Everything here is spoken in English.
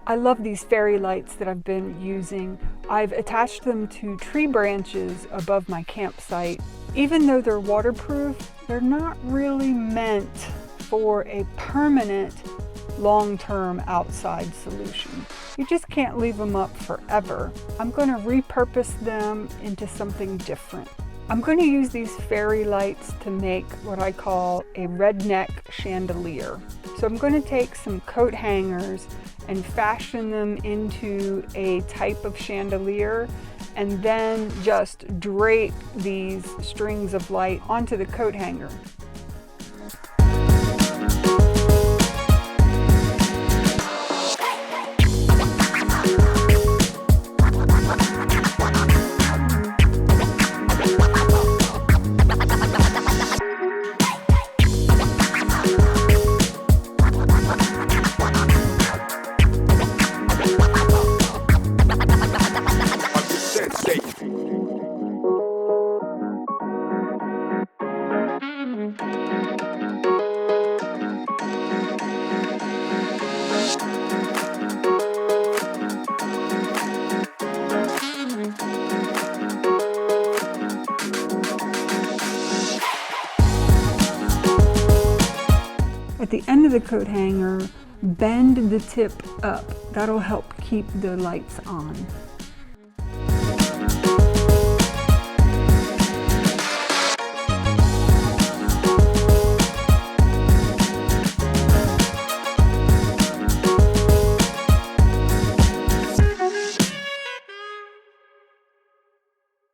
I love these fairy lights that I've been using. I've attached them to tree branches above my campsite. Even though they're waterproof, they're not really meant for a permanent long-term outside solution. You just can't leave them up forever. I'm going to repurpose them into something different. I'm going to use these fairy lights to make what I call a redneck chandelier. So I'm going to take some coat hangers and fashion them into a type of chandelier, and then just drape these strings of light onto the coat hanger. At the end of the coat hanger, bend the tip up. That'll help keep the lights on.